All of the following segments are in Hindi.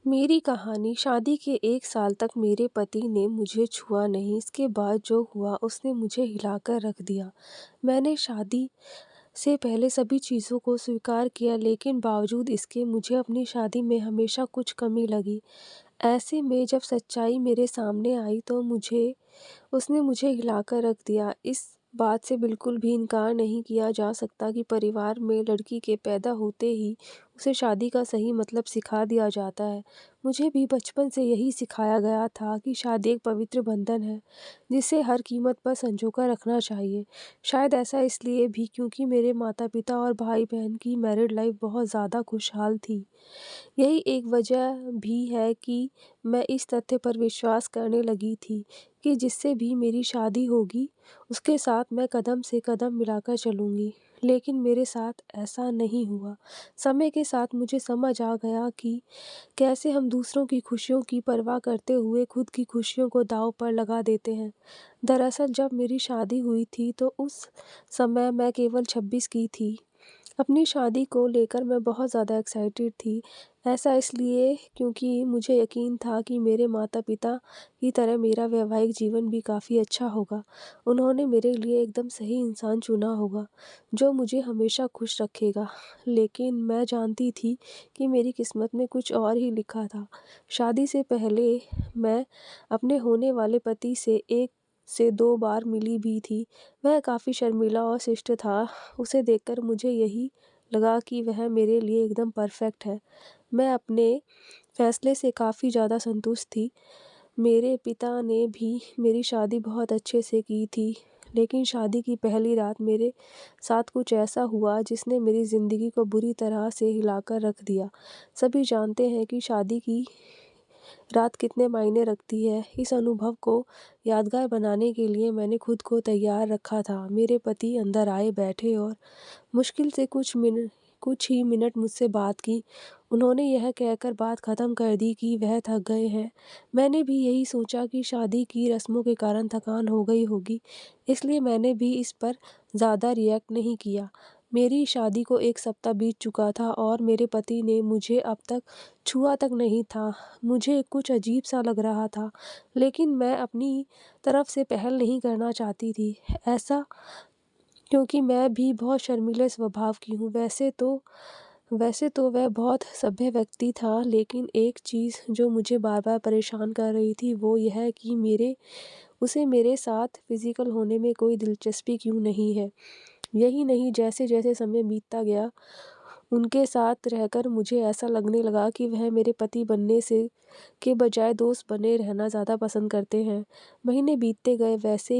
मेरी कहानी। शादी के 1 साल तक मेरे पति ने मुझे छुआ नहीं। इसके बाद जो हुआ उसने मुझे हिलाकर रख दिया। मैंने शादी से पहले सभी चीज़ों को स्वीकार किया, लेकिन बावजूद इसके मुझे अपनी शादी में हमेशा कुछ कमी लगी। ऐसे में जब सच्चाई मेरे सामने आई तो उसने मुझे हिलाकर रख दिया। इस बात से बिल्कुल भी इनकार नहीं किया जा सकता कि परिवार में लड़की के पैदा होते ही उसे शादी का सही मतलब सिखा दिया जाता है। मुझे भी बचपन से यही सिखाया गया था कि शादी एक पवित्र बंधन है, जिसे हर कीमत पर संजोकर रखना चाहिए। शायद ऐसा इसलिए भी क्योंकि मेरे माता-पिता और भाई-बहन की मैरिड लाइफ बहुत ज़्यादा खुशहाल थी। यही एक वजह भी है कि मैं इस तथ्य पर विश्वास करने लगी थी कि जिससे भी मेरी शादी होगी, उसके साथ मैं कदम से कदम मिलाकर चलूँगी। लेकिन मेरे साथ ऐसा नहीं हुआ। समय के साथ मुझे समझ आ गया कि कैसे हम दूसरों की खुशियों की परवाह करते हुए खुद की खुशियों को दाँव पर लगा देते हैं। दरअसल जब मेरी शादी हुई थी तो उस समय मैं केवल 26 की थी। अपनी शादी को लेकर मैं बहुत ज़्यादा एक्साइटेड थी। ऐसा इसलिए क्योंकि मुझे यकीन था कि मेरे माता-पिता की तरह मेरा वैवाहिक जीवन भी काफ़ी अच्छा होगा। उन्होंने मेरे लिए एकदम सही इंसान चुना होगा, जो मुझे हमेशा खुश रखेगा। लेकिन मैं जानती थी कि मेरी किस्मत में कुछ और ही लिखा था। शादी से पहले मैं अपने होने वाले पति से 1 से 2 बार मिली भी थी। वह काफ़ी शर्मीला और शिष्ट था। उसे देखकर मुझे यही लगा कि वह मेरे लिए एकदम परफेक्ट है। मैं अपने फैसले से काफ़ी ज़्यादा संतुष्ट थी। मेरे पिता ने भी मेरी शादी बहुत अच्छे से की थी, लेकिन शादी की पहली रात मेरे साथ कुछ ऐसा हुआ जिसने मेरी ज़िंदगी को बुरी तरह से हिलाकर रख दिया। सभी जानते हैं कि शादी की रात कितने मायने रखती है। इस अनुभव को यादगार बनाने के लिए मैंने खुद को तैयार रखा था। मेरे पति अंदर आए, बैठे और मुश्किल से कुछ ही मिनट मुझसे बात की। उन्होंने यह कहकर बात ख़त्म कर दी कि वह थक गए हैं। मैंने भी यही सोचा कि शादी की रस्मों के कारण थकान हो गई होगी, इसलिए मैंने भी इस पर ज़्यादा रिएक्ट नहीं किया। मेरी शादी को 1 सप्ताह बीत चुका था और मेरे पति ने मुझे अब तक छुआ तक नहीं था। मुझे कुछ अजीब-सा लग रहा था, लेकिन मैं अपनी तरफ से पहल नहीं करना चाहती थी। ऐसा क्योंकि मैं भी बहुत शर्मीले स्वभाव की हूँ। वैसे तो वह बहुत सभ्य व्यक्ति था, लेकिन एक चीज़ जो मुझे बार-बार परेशान कर रही थी वो यह कि उसे मेरे साथ फ़िज़िकल होने में कोई दिलचस्पी क्यों नहीं है। यही नहीं, जैसे-जैसे समय बीतता गया, उनके साथ रहकर मुझे ऐसा लगने लगा कि वह मेरे पति बनने से के बजाय दोस्त बने रहना ज़्यादा पसंद करते हैं। महीने बीतते गए, वैसे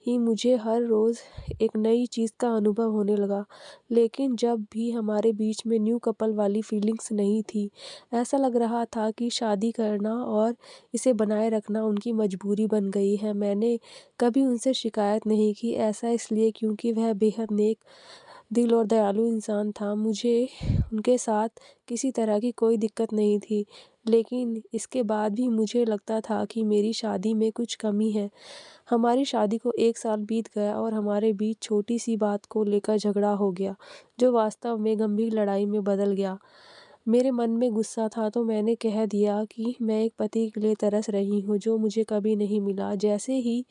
ही मुझे हर रोज़ एक नई चीज़ का अनुभव होने लगा, लेकिन जब भी हमारे बीच में न्यू कपल वाली फीलिंग्स नहीं थी। ऐसा लग रहा था कि शादी करना और इसे बनाए रखना उनकी मजबूरी बन गई है। मैंने कभी उनसे शिकायत नहीं की, ऐसा इसलिए क्योंकि वह बेहद नेक दिल और दयालु इंसान था। मुझे उनके साथ किसी तरह की कोई दिक्कत नहीं थी, लेकिन इसके बाद भी मुझे लगता था कि मेरी शादी में कुछ कमी है। हमारी शादी को 1 साल बीत गया और हमारे बीच छोटी-सी बात को लेकर झगड़ा हो गया, जो वास्तव में गंभीर लड़ाई में बदल गया। मेरे मन में गुस्सा था तो मैंने कह दिया कि मैं एक पति के लिए तरस रही हूँ, जो मुझे कभी नहीं मिला। जैसे ही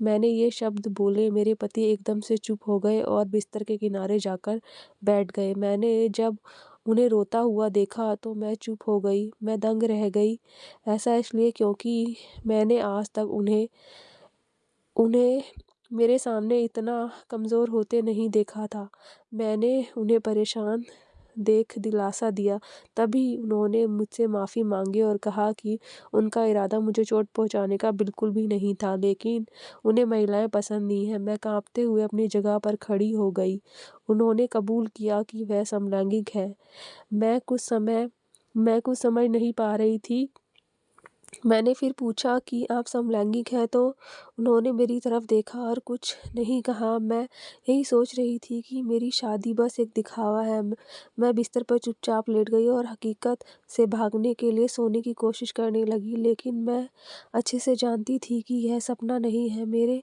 मैंने ये शब्द बोले, मेरे पति एकदम से चुप हो गए और बिस्तर के किनारे जाकर बैठ गए। मैंने जब उन्हें रोता हुआ देखा तो मैं चुप हो गई, मैं दंग रह गई। ऐसा इसलिए क्योंकि मैंने आज तक उन्हें उन्हें मेरे सामने इतना कमज़ोर होते नहीं देखा था। मैंने उन्हें परेशान देख दिलासा दिया, तभी उन्होंने मुझसे माफ़ी माँगी और कहा कि उनका इरादा मुझे चोट पहुँचाने का बिल्कुल भी नहीं था, लेकिन उन्हें महिलाएँ पसंद नहीं हैं। मैं काँपते हुए अपनी जगह पर खड़ी हो गई। उन्होंने कबूल किया कि वह समलैंगिक है। मैं कुछ समय मैं कुछ समझ नहीं पा रही थी। मैंने फिर पूछा कि आप समलैंगिक हैं, तो उन्होंने मेरी तरफ देखा और कुछ नहीं कहा। मैं यही सोच रही थी कि मेरी शादी बस एक दिखावा है। मैं बिस्तर पर चुपचाप लेट गई और हकीकत से भागने के लिए सोने की कोशिश करने लगी, लेकिन मैं अच्छे से जानती थी कि यह सपना नहीं है। मेरे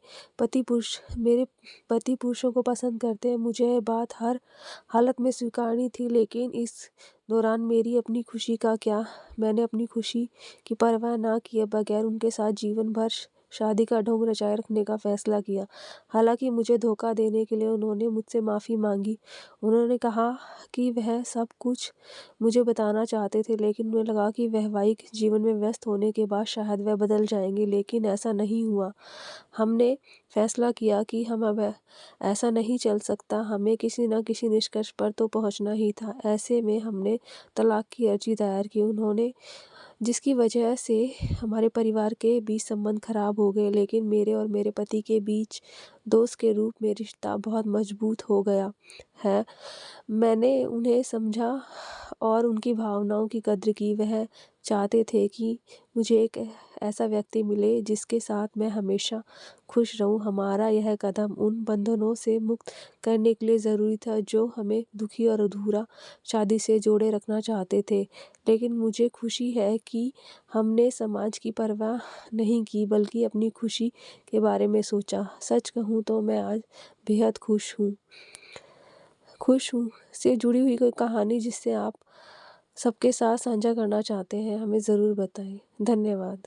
पति पुरुषों को पसंद करते हैं। मुझे यह बात हर हालत में स्वीकारनी थी, लेकिन इस दौरान मेरी अपनी खुशी का क्या, मैंने अपनी खुशी की परवाह ना किए बगैर उनके साथ जीवन भर शादी का ढोंग रचाए रखने का फैसला किया। हालांकि मुझे धोखा देने के लिए उन्होंने मुझसे माफ़ी मांगी। उन्होंने कहा कि वह सब कुछ मुझे बताना चाहते थे, लेकिन उन्हें लगा कि वैवाहिक जीवन में व्यस्त होने के बाद शायद वह बदल जाएंगे, लेकिन ऐसा नहीं हुआ। हमने फैसला किया कि हम अब ऐसा नहीं चल सकता, हमें किसी न किसी निष्कर्ष पर तो पहुंचना ही था। ऐसे में हमने तलाक की अर्जी दायर की, उन्होंने जिसकी वजह से हमारे परिवार के बीच संबंध खराब हो गए, लेकिन मेरे और मेरे पति के बीच दोस्त के रूप में रिश्ता बहुत मजबूत हो गया है। मैंने उन्हें समझा और उनकी भावनाओं की कद्र की। वह चाहते थे कि मुझे एक ऐसा व्यक्ति मिले जिसके साथ मैं हमेशा खुश रहूं। हमारा यह कदम उन बंधनों से मुक्त करने के लिए ज़रूरी था जो हमें दुखी और अधूरा शादी से जोड़े रखना चाहते थे। लेकिन मुझे खुशी है कि हमने समाज की परवाह नहीं की, बल्कि अपनी खुशी के बारे में सोचा। सच कहूँ तो मैं आज बेहद खुश हूँ से जुड़ी हुई कोई कहानी जिससे आप सबके साथ साझा करना चाहते हैं, हमें ज़रूर बताएं। धन्यवाद।